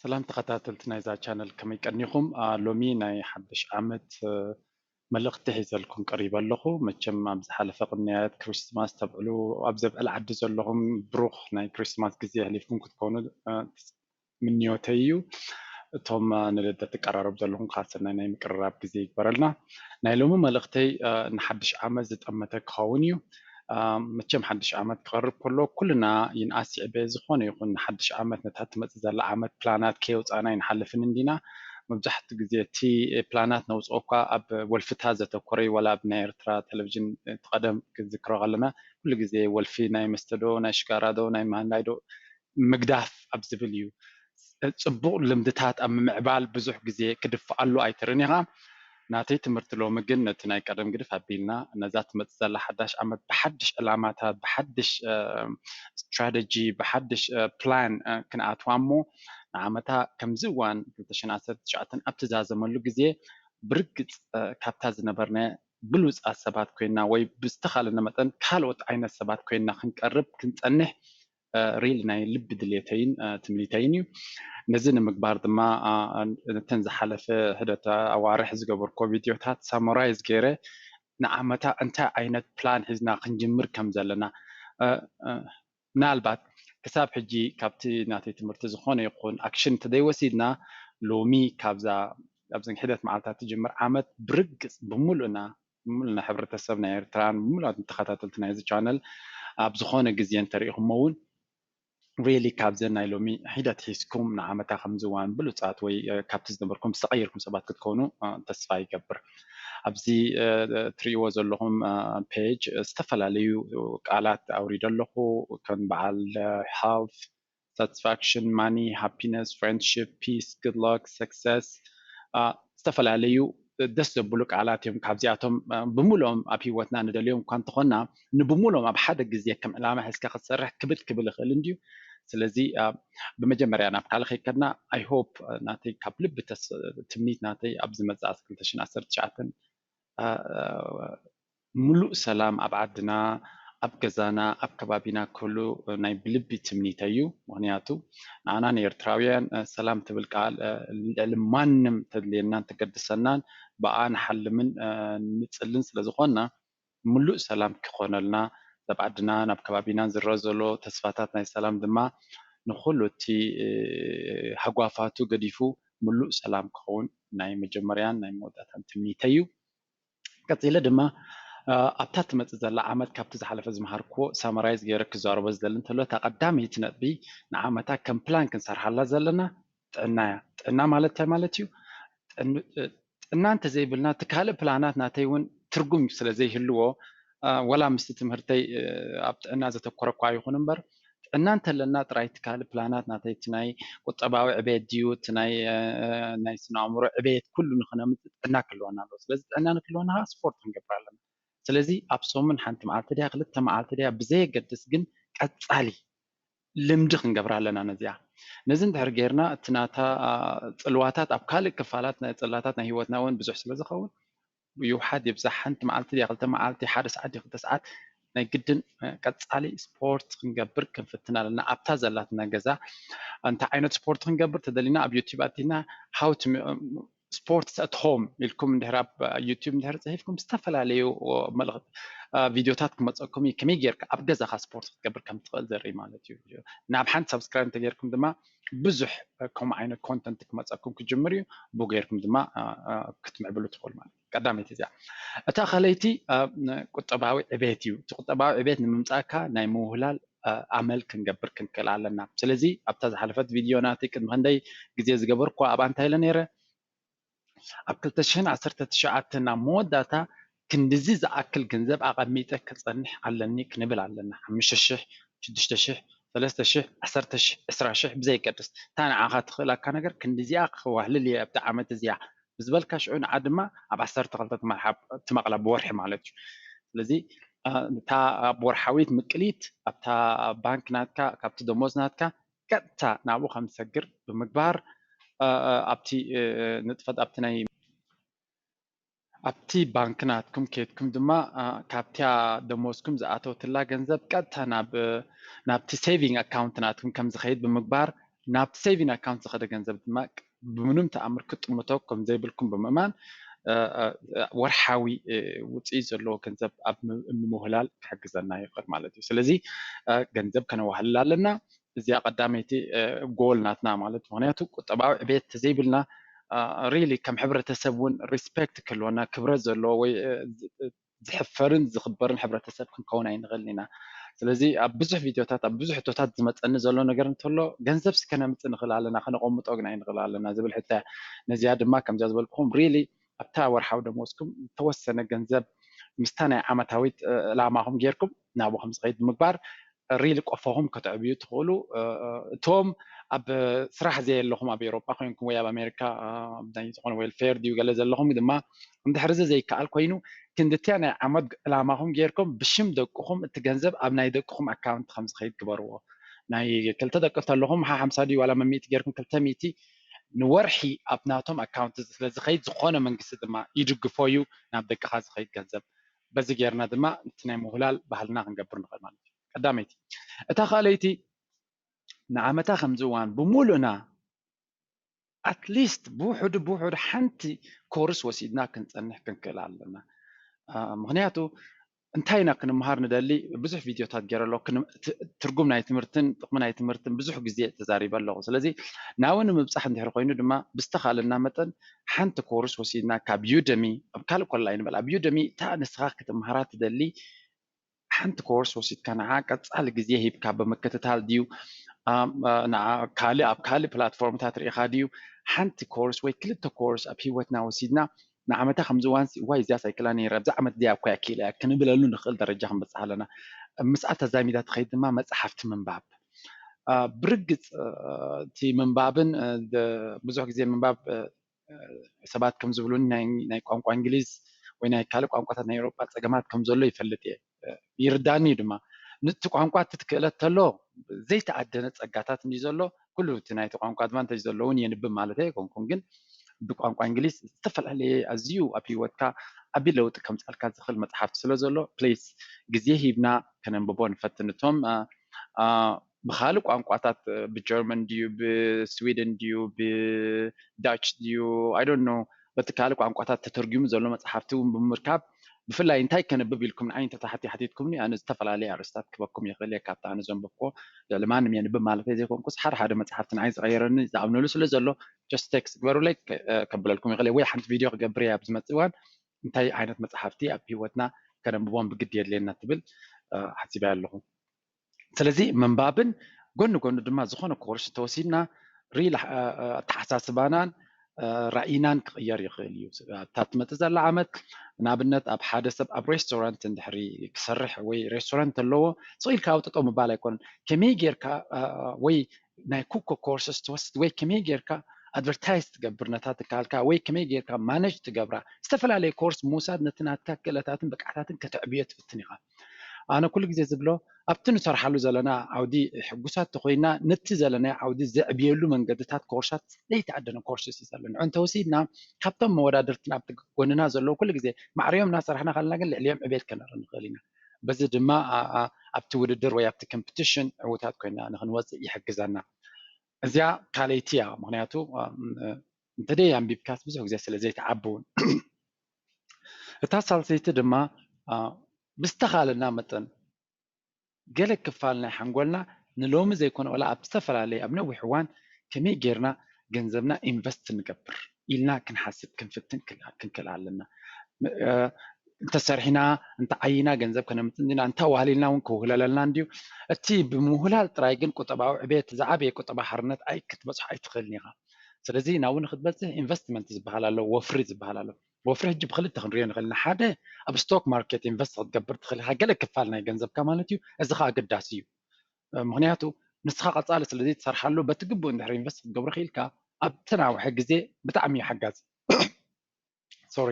سلام تخطاتلت نايزا channel كمي كنيخم لومي ناي حدش عمت ملقت حيزلكم قريبا لخو مچم ابز حلفه قنيات كريستماس تبعلو ابزب العدز لهم بروخ ناي كريستماس غزي حليفكم كتكونوا من نيوتيو توم نلد تقررب زلهم خاصنا ناي مقرب غزي يبرلنا ناي لومي ملقتي نحدش عمت زتأمتك خاونيو مچم حدش عمت قرب كلنا ينقاس عبي زخونه يكون حدش عمت نتحتمت زل عمت بلانات كيوت انا ينحلفن اندينا مبزحت غزي تي بلانات نوز اوكا اب ولفتا زتكوري ولا بنا إرترا تلفزيون تقدم كذكر غلنا كل غزي ولفي ناي مستدو ناي شكارادو ناي مانلايدو مقداف ابزبليو ጽቡቕ ልምድታት ኣብ ምዕባል ብዙሕ ግዜ ክድፍኣሉ ኣይትርኒኻ ناتي تمرت لو مجن تناي قدم قدف هبيلنا نزات متزل حدش عمد بحدش علاماتها بحدش استراتيجي بحدش بلان كن اتوامو عمتها كم زوان تشن عسر تشعتن ابتزاز ملو جزيه برقت كابتاز نبرنا بلوز السبات كوينا وي بستخال نمتن كالوت عين السبات كوينا خنقرب كنت انه ريل ناي لب دليتين تمليتينيو نزين مقبار دما تنزح حلف هدتا أوارح زقبر كوفيديوتات سامورايز غيره نعمتا أنت عينت بلان حزنا خنجمر كم زلنا نالبات كساب حجي كابتي ناتي تمرتز خونه يقون أكشن تدي وسيدنا لومي كابزا أبزن حدث معلتات تجمر عامت برقص بمولنا حبرت السبنا إيرتران بمولات انتخاتات التنايز channel أبزخونه جزيان تاريخ مون really كابزن نايلومي حيدات حيسكم نعمتا خمزوان بلوتات وي كابتز نبركم سقيركم سبات كتكونوا تسفاي كبر أبزي تريو زلهم page استفل عليو قالات أوريد له كان بعل health satisfaction money happiness friendship peace good luck success استفل عليو دس بلوك علاتهم كابزياتهم بمولهم أبي وتنا ندليهم كان تخنا نبمولهم أبحد الجزية كم علامة حس كخسر كبل خلنديو سلزي بمجمع أنا بقال خي كنا I hope ناتي قبل تمنيت ناتي أبز مزاس كل تشين عصر تشعتن ملء سلام أبعدنا أبجزانا أبكبابنا كله ناي بلبي تمنيتيو مغنياتو أنا نيرتراويان سلام تبلقال لمانم تدلينا تقدسنان بقى نحل من نتسلن سلزخونا ملء سلام كخونلنا تبعدنا نبكبابنا زرزلو تسفاتات ناي سلام دما نخلو تي حقوافاتو قديفو ملء سلام كخون ناي مجمريان ناي موداتان تمنيتيو قتيلة دما أبتات متزل عمد كابت زحلف زمهاركو سامرايز غيرك زارب زلن تلو تقدامي تنبي نعمتا كم بلان كنسر حلا زلنا تقنا مالتيو تقنا انت زي بلنا تكال بلانات ناتيون ترقم سلزي هلو ولا مستمهرتي أبتقنا زتكوركو يخون نمبر تقنا انت لنا تراي تكال بلانات ناتي تناي قطباوي عبيد ديو تناي ناي سنعمرو عبيد كله نخنا تقنا كلونا سلزي تقنا كلونا سبورت نقبر لنا سلزي أبصومن حنت معلتديها قلت معلتديها بزي قدس جن قصالي لمدخ نقبر لنا نزيا نزن دحر غيرنا تناتا صلواتات ابكال كفالاتنا صلاتاتنا هيوتنا وين بزح سلازي خون يوحد يبزح حنت معلتديها قلت معلتي حد ساعات يخت ساعات ናይ ግድን ቀጻሊ ስፖርት ክንገብር ክንፍትና ኣለና ኣብታ ዘላትና ገዛ እንታይ ዓይነት ስፖርት ክንገብር ተደሊና ኣብ ዩቲዩብ ኣቲና how to سبورتس ات هوم ኢልኩም እንድሕር ኣብ ዩቲዩብ እንድሕር ፅሒፍኩም ዝተፈላለዩ መልእኽቲ ቪድዮታት ክመፀኩም ከመይ ጌርካ ኣብ ገዛኻ ስፖርት ክትገብር ከም ትኽእል ዘርኢ ማለት እዩ ናብ ሓንቲ ሰብስክራይብ እንተጌርኩም ድማ ብዙሕ ከምኡ ዓይነት ኮንተንት ክመፀኩም ክጅምር እዩ ብኡ ጌርኩም ድማ ክትምዕብሉ ትኽእሉ ማለት ቀዳመይቲ እዚኣ እታ ኸለይቲ ቁጠባዊ ዕቤት እዩ እቲ ቁጠባዊ ዕቤት ንምምፃእካ ናይ ምውህላል ኣመል ክንገብር ክንክእል ኣለና ስለዚ ኣብታ ዝሓለፈት ቪድዮ ናተይ ቅድሚ ክንደይ ግዜ ዝገበርኩ ኣብ እንታይ ኢለ ነይረ ኣብ 2019 ናብ መወዳእታ ክንድዚ ዝኣክል ገንዘብ ኣቐሚጠ ክፀንሕ ኣለኒ ክንብል ኣለና 5,000 6,000 3,000 10,000 20,000 ብዘይገድስ እታ ንዓኻ ትኽእለካ ነገር ክንድዚኣ ክዋህልል እየ ኣብቲ ዓመት እዚኣ ብዝበልካ ሽዑ ንዓ ድማ ኣብ 12 ትመቕላ ብወርሒ ማለት እዩ ስለዚ እታ ብወርሓዊት ምቅሊት ኣብታ ባንክ ናትካ ካብቲ ደሞዝ ናትካ ቀጥታ ናብኡ ከም ዝሰግር ብምግባር ኣብቲ ንጥፈት ኣብቲ ናይ ኣብቲ ባንክ ናትኩም ከይድኩም ድማ ካብቲ ደሞዝኩም ዝኣተወትላ ገንዘብ ቀጥታ ናብቲ ሴቪንግ ኣካውንት ናትኩም ከም ዝኸይድ ብምግባር نابت سيفين أكاونت خد جنزب دماغ بمنهم تأمر كت متوقع زي بالكم بممان ورحاوي وتعيز اللو كنزب أب مهلال حق زنا يقر مالتي سلزي جنزب كانوا وهلا لنا زي قداميتي جول ناتنا مالت معناته طبعا بيت زيبلنا ريلي كم حبرة تسبون ريسبكت كلنا كبر زلو وي زحفرن زخبرن حبرة تسب كون عين غلينا سلزي بزح فيديوهات بزح توتات زمت أن زلو نجار نتولو جنزب سكنا متن خلالنا خنا قوم متوقع عين خلالنا زبل حتى نزياد ما كم جاز بالكم ريلي أبتا ورحاو دموسكم توسنا جنزب مستنع عمتاويت لعماهم جيركم نابوهم صغير مقبار ريلك قفهم كتعبيو تقولوا توم اب صراحه زي اللهم اب اوروبا خوينكم ويا بامريكا بداي تقول ويل فير دي وقال زي اللهم دما اندحرز زي كال كوينو كندتيانا عمد لعماهم جيركم بشم دقكم تجنزب اب ناي دقكم اكاونت خمس خيد كبروا ناي كلتا دقت لهم 50 دي ولا 100 جيركم كلتا 100 نورحي ابناتهم اكاونت ስለዚ خيد ዝኾነ መንግስቲ ድማ ይድግፎዩ ናብ ደቅኻ ዝኸይድ ገንዘብ በዚ ጌርና ድማ እቲ ናይ ምሁላል ባህልና ክንገብር ንኽእል ማለት እዩ ቀዳመይቲ እታ ካልአይቲ ንዓመታ ከምዚ እዋን ብሙሉእና ኣትሊስት ብውሕዱ ሓንቲ ኮርስ ወሲድና ክንፀንሕ ክንክእል ኣለና ምክንያቱ እንታይ ኢና ክንምሃር ንደሊ ብዙሕ ቪድዮታት ገይረ ኣለኹ ትርጉም ናይ ትምህርትን ጥቕሚ ናይ ትምህርትን ብዙሕ ግዜ ተዛሪበ ኣለኹ ስለዚ ናብኡ ንምብፃሕ እንድሕር ኮይኑ ድማ ብዝተኻለና መጠን ሓንቲ ኮርስ ወሲድና ካብ ዩደሚ ኣብ ካልእ ኮላ ይንበል ኣብ ዩደሚ እታ ንስኻ ክትምሃራ ትደሊ ሓንቲ ኮርስ ወሲድካ ንዓ ቀፃሊ ግዜ ሂብካ ብምክትታል ድዩ ካልእ ኣብ ካልእ ፕላትፎርምታት ርኢኻ ድዩ ሓንቲ ኮርስ ወይ ክልተ ኮርስ ኣብ ሂወትና ወሲድና ንዓመታ ከምዚ እዋን ዋይ እዚኣ ሳይክላ ነይራ ብዛ ዓመት ድያ እኳ ኣኪለ እያ ክንብለሉ ንኽእል ደረጃ ክንበፅሕ ኣለና ምስኣ ተዛሚዳ ትኸይድ ድማ መፅሓፍቲ ምንባብ ብርግፅ እቲ ምንባብን ብዙሕ ግዜ ምንባብ ሰባት ከም ዝብሉኒ ናይ ቋንቋ እንግሊዝ ወይ ናይ ካልእ ቋንቋታት ናይ ኤውሮጳ ፀገማት ከም ዘሎ ይፈልጥ እየ ይርዳእኒ ድማ ነቲ ቋንቋ ትትክእለት ተሎ ዘይተዓደነ ፀጋታት እንዲ ዘሎ ኩሉ እቲ ናይቲ ቋንቋ ኣድቫንቴጅ ዘሎ እውን የንብብ ማለት ኣይኮንኩን ግን ብቋንቋ እንግሊዝ ዝተፈላለየ ኣዝዩ ኣብ ሂወትካ ዓብይ ለውጢ ከምፃልካ ዝኽእል መፅሓፍቲ ስለ ዘሎ ፕሊዝ ግዜ ሂብና ከነንብቦ ንፈትን እቶም ብካልእ ቋንቋታት ብጀርመን ድዩ ብስዊድን ድዩ ብዳች ድዩ ኣይ ዶንት ኖ በቲ ካልእ ቋንቋታት ተተርጊሙ ዘሎ መፅሓፍቲ እውን ብምርካብ ብፍላይ እንታይ ከነብብ ኢልኩም ንዓይኒ ተሓቲትኩምኒ ኣነ ዝተፈላለየ ኣርእስታት ክበኩም ይኽእል እየ ካብቲ ኣነ ዘንበብኮ ልዕሊ ማንም የንብብ ማለት ዘይኮንኩስ ሓደ ሓደ መፅሓፍቲ ንዓይ ዝቐየረኒ ዝኣምነሉ ስለ ዘሎ ጀስት ቴክስት ግበሩለይ ከብለልኩም ይኽእል ወይ ሓንቲ ቪድዮ ክገብር እያ ኣብ ዝመፅእ እዋን እንታይ ዓይነት መፅሓፍቲ ኣብ ሂወትና ከነንብቦም ብግዲ የድልየና ትብል ሓሲበ ኣለኹ ስለዚ ምንባብን ጎኒ ጎኒ ድማ ዝኾነ ኮርስ ተወሲድና ሪል ኣተሓሳስባናን ራእይናን ክቕየር ይኽእል እዩ እታ ትመፅእ ዘላ ዓመት ንኣብነት ኣብ ሓደ ሰብ ኣብ ሬስቶራንት እንድሕሪ ክሰርሕ ወይ ሬስቶራንት ኣለዎ ፅኢልካ ኣውጥጦ ምባል ኣይኮነን ከመይ ጌርካ ወይ ናይ ኩኮ ኮርስስ ትወስድ ወይ ከመይ ጌርካ ኣድቨርታይዝ ትገብር ነታ ትካልካ ወይ ከመይ ጌርካ ማነጅ ትገብራ ዝተፈላለየ ኮርስ ምውሳድ ነቲ ናትካ ክእለታትን ብቅዓታትን ከተዕብዮ ትፍትን ኢኻ ኣነ ኩሉ ግዜ ዝብሎ ኣብቲ ንሰርሓሉ ዘለና ዓውዲ ሕጉሳት ተኮይና ነቲ ዘለና ዓውዲ ዘዕብየሉ መንገድታት ኮርሳት ዘይተዓደነ ኮርስስ እዩ ዘሎ ንዑ እንተወሲድና ካብቶም መወዳደርትና ኣብቲ ጎንና ዘለዉ ኩሉ ግዜ ማዕርዮም እናሰርሕና ካለና ግን ልዕልዮም ዕቤት ከነርኢ ንኽእል ኢና በዚ ድማ ኣብቲ ውድድር ወይ ኣብቲ ኮምፒቲሽን ዕዉታት ኮይና ንክንወፅእ ይሕግዘና እዚኣ ካልአይቲ እያ ምክንያቱ እንተደይ ኣንቢብካስ ብዙሕ ግዜ ስለ ዘይተዓብውን እታ ሳልሰይቲ ድማ ብዝተኻለና መጠን ገለ ክፋል ናይ ሓንጎልና ንሎሚ ዘይኮነ ወላ ኣብ ዝተፈላለየ ኣብ ነዊሕ እዋን ከመይ ጌርና ገንዘብና ኢንቨስት ንገብር ኢልና ክንሓስብ ክንፍትን ክንክእል ኣለና እንተሰሪሕና እንተዓይና ገንዘብ ከነምፅንና እንተዋህሊልና እውን ክውህለለልና እንድዩ እቲ ብምውህላል ጥራይ ግን ቁጠባዊ ዕቤት ዝዓበየ ቁጠባ ሓርነት ኣይ ክትበፅሖ ኣይትኽእልን ኢኻ ስለዚ ናብኡ ንክትበፅሕ ኢንቨስትመንት ዝበሃል ኣሎ ወፍሪ ዝበሃል ኣሎ ወፍሪ ሕጂ ብክልተ ክንሪኦ ንኽእል ኢና ሓደ ኣብ ስቶክ ማርኬት ኢንቨስት ክትገብር ትኽእል ኢኻ ገለ ክፋል ናይ ገንዘብካ ማለት እዩ እዚ ከዓ ኣገዳሲ እዩ ምክንያቱ ንስኻ ቀፃሊ ስለዚ ትሰርሓሉ በቲ ግቡእ እንድሕር ኢንቨስት ክትገብሮ ክኢልካ ኣብ ተናውሒ ግዜ ብጣዕሚ እዩ ሓጋዚ ሶሪ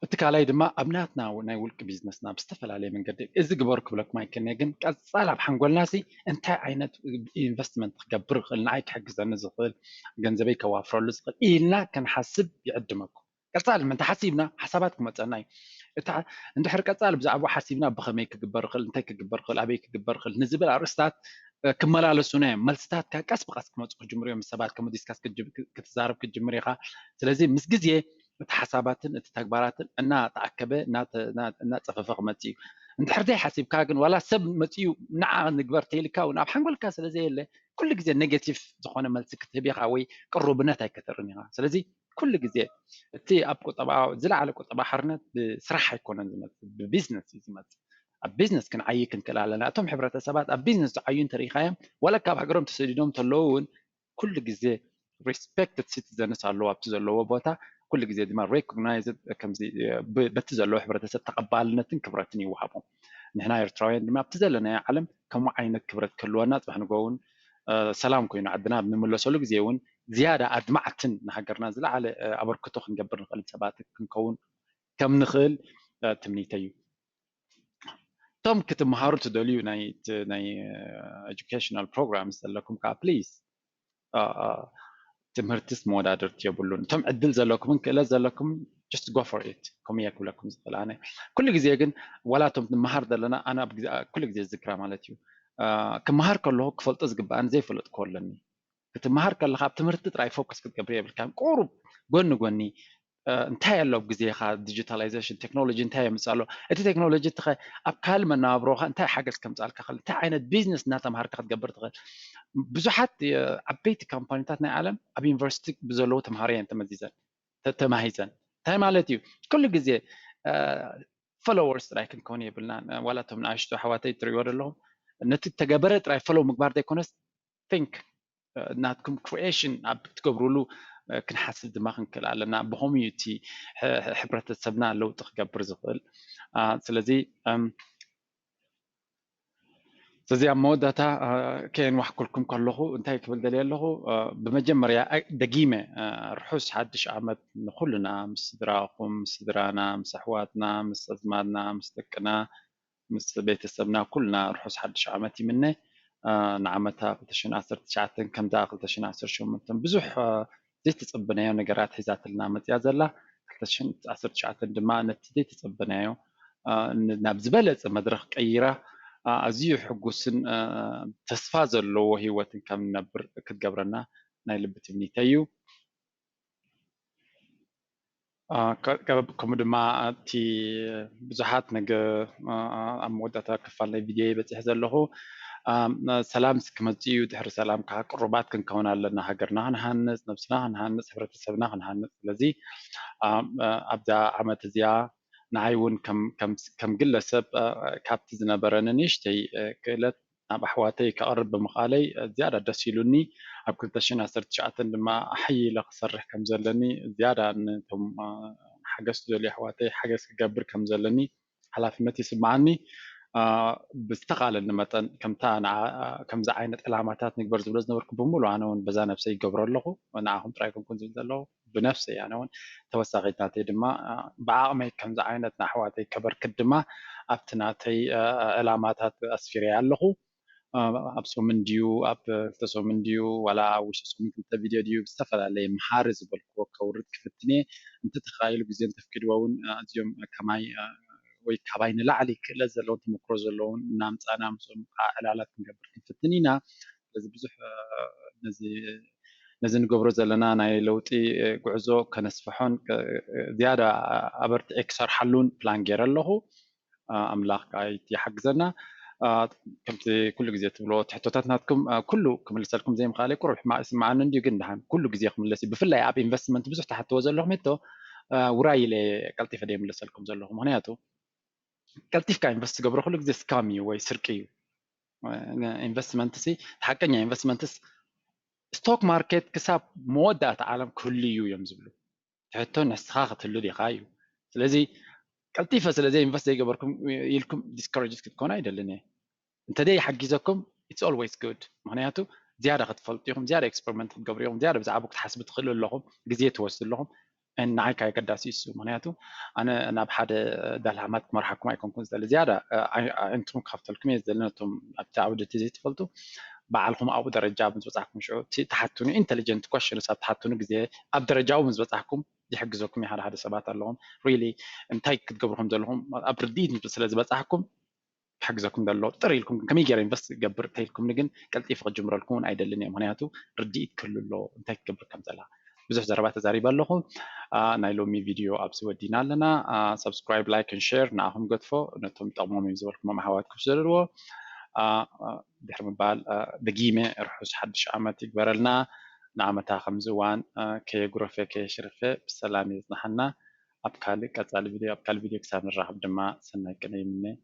እቲ ካልኣይ ድማ ኣብ ናትና ናይ ውልቂ ቢዝነስና ብዝተፈላለየ መንገዲ እዚ ግበሩ ክብለኩም ኣይክእልኒ ግን ቀፃል ኣብ ሓንጎልናሲ እንታይ ዓይነት ኢንቨስትመንት ክገብር ክእል ንዓይ ክሕግዘኒ ዝኽእል ገንዘበይ ከዋፍረሉ ዝኽእል ኢልና ክንሓስብ ይዕድመኩም ቀፃል ምንታይ ሓሲብና ሓሳባት ክመፀና እዩ እታ እንድሕር ቀፃል ብዛዕባ ሓሲብና ብኸመይ ክግበር ክእል እንታይ ክግበር ክእል ኣበይ ክግበር ክእል ንዝብል ኣርእስታት ክመላለሱና መልስታት ቀስ በቀስ ክመፁ ክጅምሩ እዮም ሰባት ከም ዲስካስ ክትዛረብ ክጅምር ኢኻ ስለዚ ምስ ግዜ እቲ ሓሳባትን እቲ ተግባራትን እናተኣከበ እናፀፈፈ ክመፅ እዩ እንድሕር ዘይ ሓሲብካ ግን ዋላ ሰብ መፅኡ ንዓ ንግበር ተይልካ እውን ኣብ ሓንጎልካ ስለዘየለ ኩሉ ግዜ ኔጌቲቭ ዝኾነ መልሲ ክትህብ ኢኻ ወይ ቅሩብነት ኣይከተርን ኢኻ ስለዚ ኩሉ ግዜ እቲ ኣብ ቁጠባ ዝለዓለ ቁጠባ ሓርነት ብስራሕ ኣይኮነን ዝመፅእ ብቢዝነስ እዩ ዝመፅእ ኣብ ቢዝነስ ክንዓይ ክንክእል ኣለና እቶም ሕብረተሰባት ኣብ ቢዝነስ ዝዓዩ እንተሪኢኻዮም ዋላ ካብ ሃገሮም ተሰዲዶም ተለዉ እውን ኩሉ ግዜ ሪስፔክትድ ሲቲዘንስ ኣለዎ ኣብቲ ዘለዎ ቦታ ኩሉ ግዜ ድማ ሬኮግናይዝድ ከምዚ በቲ ዘለዎ ሕብረተሰብ ተቐባልነትን ክብረትን ይወሃቦም ንሕና ኤርትራውያን ድማ ኣብቲ ዘለናዮ ዓለም ከምኡ ዓይነት ክብረት ክህልወና ፅባሕ ንጎ እውን ሰላም ኮይኑ ዓድና ብምለሰሉ ግዜ እውን ዝያዳ ኣድማዕትን ንሃገርና ዝለዓለ ኣበርክቶ ክንገብር ንኽእል ሰባት ክንከውን ከም ንኽእል ትምኒተ እዩ ቶም ክትመሃሩ ትደልዩ ናይ ኤጁኬሽናል ፕሮግራምስ ዘለኩም ከዓ ፕሊዝ ትምህርትስ መወዳደርቲ የብሉን እቶም ዕድል ዘለኩምን ክእለት ዘለኩም just go for it ከምኡ የክብለኩም ዝኽእል ኣነ ኩሉ ግዜ ግን ዋላቶም ንመሃር ዘለና ኣነ ኩሉ ግዜ ዝዝክራ ማለት እዩ ክመሃር ከለኹ ክፈልጦ ዝግባእን ዘይፈለጥ ከለኒ ክትመሃር ከለካ ኣብ ትምህርቲ ጥራይ ፎከስ ክትገብር የብልካን ቁሩብ ጎኒ ጎኒ እንታይ ኣሎ ኣብ ግዜኻ ዲጂታላይዜሽን ቴክኖሎጂ እንታይ የምፅእ ኣሎ እቲ ቴክኖሎጂ ትኸ ኣብ ካልእ መነባብሮኻ እንታይ ሓገዝ ከምፃልካ ክእል እንታይ ዓይነት ቢዝነስ እናተምሃርካ ክትገብር ትኽእል ብዙሓት ዓበይቲ ካምፓኒታት ናይ ዓለም ኣብ ዩኒቨርሲቲ ብዘለዉ ተምሃሮ እየን ተመዚዘን ተማሂዘን እንታይ ማለት እዩ ኩሉ ግዜ ፎሎወርስ ጥራይ ክንከውን የብልናን ዋላቶም ንኣሽቱ ኣሕዋተይ እትሪእዎ ዘለኹም ነቲ ተገበረ ጥራይ ፎሎው ምግባር ዘይኮነስ ቲንክ ናትኩም ክሪኤሽን ኣብ ትገብርሉ ክንሓስብ ድማ ክንክእል ኣለና ብኮሚዩኒቲ ሕብረተሰብና ለውጢ ክገብር ዝኽእል ስለዚ ኣብ መወዳእታ ከየንዋሕኩልኩም ከለኹ እንታይ ክብል ደልየ ኣለኹ ብመጀመርያ ደጊመ ርሑስ ሓድሽ ዓመት ንኩልና ምስ ስድራኹም ምስ ስድራና ምስ ኣሕዋትና ምስ ኣዝማድና ምስ ደቅና ምስ ቤተሰብና ኩልና ርሑስ ሓድሽ ዓመት ይምነ ንዓመታ 2019 ከምዛ 2018 ብዙሕ ዘይተፀበናዮ ነገራት ሒዛትልና መፅያ ዘላ 2019 ድማ ነቲ ዘይተፀበናዮ ናብ ዝበለፀ መድረክ ቀይራ ኣዝዩ ሕጉስን ተስፋ ዘለዎ ሂወትን ከም ንነብር ክትገብረና ናይ ልቢ ትምኒተ እዩ ከምኡ ድማ እቲ ብዙሓት ነገር ኣብ መወዳእታ ክፋል ናይ ቪድዮ በፂሕ ዘለኹ ሰላም ክመፅእ እዩ ድሕሪ ሰላም ከዓ ቅሩባት ክንከውን ኣለና ሃገርና ክንሃንፅ ነብስና ክንሃንፅ ሕብረተሰብና ክንሃንፅ ስለዚ ኣብዛ ዓመት እዚኣ ንዓይ እውን ከም ግለሰብ ካብቲ ዝነበረኒ ንእሽተይ ክእለት ናብ ኣሕዋተይ ከቕርብ ብምኽኣለይ ዝያዳ ደስ ኢሉኒ ኣብ 2019 ድማ ሓይለ ክሰርሕ ከም ዘለኒ ዝያዳ ነቶም ሓገዝ ዝደልዩ ኣሕዋተይ ሓገዝ ክገብር ከም ዘለኒ ሓላፍነት ይስማዓኒ ብዝተኻለኒ መጠን ከምዚ ዓይነት ዕላማታት ንግበር ዝብሎ ዝነበርኩ ብምሉእ ኣነ እውን በዛ ነብሰይ ይገብሮ ኣለኹ ንዓኹም ጥራይ ኮንኩን ዝብል ዘለኹ ብነፍሰይ ኣነ እውን ተወሳኺት ናተይ ድማ ብዓቕመይ ከምዚ ዓይነት ንኣሕዋተይ ከበርክት ድማ ኣብቲ ናተይ ዕላማታት ኣስፊረየ ኣለኹ ኣብ ሶምን ድዩ ኣብ 2 ሶምን ድዩ ዋላ ኣብ ውሽጢ ሶምን 2 ቪድዮ ድዩ ዝተፈላለየ መሃሪ ዝበልክዎ ከውርድ ክፍትነ እንተተኻኢሉ ግዜ እንተፍኪድዎ እውን ኣዝዮም ከማይ ወይ ካባይ ንላዕሊ ክእለት ዘለዎም ተመክሮ ዘለዎም እናምፃና ምስኦም ዕላላት ክንገብር ክንፍትን ኢና ስለዚ ብዙሕ ነዚ ንገብሮ ዘለና ናይ ለውጢ ጉዕዞ ከነስፍሖን ዝያዳ ኣበርቲዐ ክሰርሓሉን ፕላን ገይረ ኣለኹ ኣምላኽ ይሓግዘና ከምቲ ኩሉ ግዜ ትብሎ ትሕቶታት ናትኩም ኩሉ ክምልሰልኩም ዘይምኽኣለይ ቁሩብ ሕማቅ ይስማዓኒ እንድዩ ግን ድሓን ኩሉ ግዜ ክምለስ እዩ ብፍላይ ኣብ ኢንቨስትመንት ብዙሕ ተሓትዎ ዘለኹም እቶ ውራይ ኢለ ቀልጢፈ ደይምለሰልኩም ዘለኹ ምክንያቱ ቀልጢፍካ ኢንቨስት ትገብሮ ኩሉ ግዜ ስካም እዩ ወይ ስርቂ እዩ ኢንቨስትመንት ሓቀኛ ኢንቨስትመንትስ ስቶክ ማርኬት ክሳብ መወዳእታ ዓለም ክህሉ እዩ እዮም ዝብሉ ትሕቶ ንስኻ ክትህሉ ዲኻ እዩ ስለዚ ቀልጢፈ ስለዘይ ኢንቨስት ዘይገበርኩም ኢልኩም ዲስኮሬጅ ክትኮኑ ኣይደልን እየ እንተደይ ሓጊዘኩም ኢትስ ኦልዌይስ ጉድ ምክንያቱ ዝያዳ ክትፈልጡ ኢኹም ዝያዳ ኤክስፐሪመንት ክትገብሩ ኢኹም ዝያዳ ብዛዕባ ክትሓስቡ ትኽእሉ ኣለኹም ግዜ ትወስዱ ኣለኹም ንዓይካ የገዳሲ እሱ ምክንያቱ ኣነ ናብ ሓደ ዳልሃማት ክመርሓኩም ኣይኮንኩን ዝደሊ ዝያዳ እንቱም ክካፍተልኩም እየ ዝደሊ ነቶም ኣብቲ ዓውዲ እቲ ዘይትፈልጡ ባዓልኩም ኣብኡ ደረጃ ምስ በፃሕኩም ሽዑ ተሓትኑ ኢንተሊጀንት ኮሽንስ ኣብ ተሓትኑ ግዜ ኣብ ደረጃው ምስ በፃሕኩም ይሕግዘኩም ሓደ ሰባት ኣለኹም ሪሊ እንታይ ክትገብሩ ከም ዘለኹም ኣብ ርዲኢት ስለ ዝበፃሕኩም كحجزكم دلو طريلكم كمي جرين بس جبر تيلكم نجن قلت يفق جمرلكم أيدلني مهنياتو رديت كل اللو انت جبر كم زلا بزح زربات زاري باللخو نايلومي فيديو أبس ودينا لنا سبسكرايب لايك and share ناهم قدفو نتهم تقوموا يزوركم ما حواتكم سرروا دحر مبال دقيمة رحوس حد شعامات يقبر لنا نعمتها خمزوان كي غرفة كي شرفة بسلام يزنحنا أبكالي كتال فيديو كسان الرحب جماعة سنة كنيمني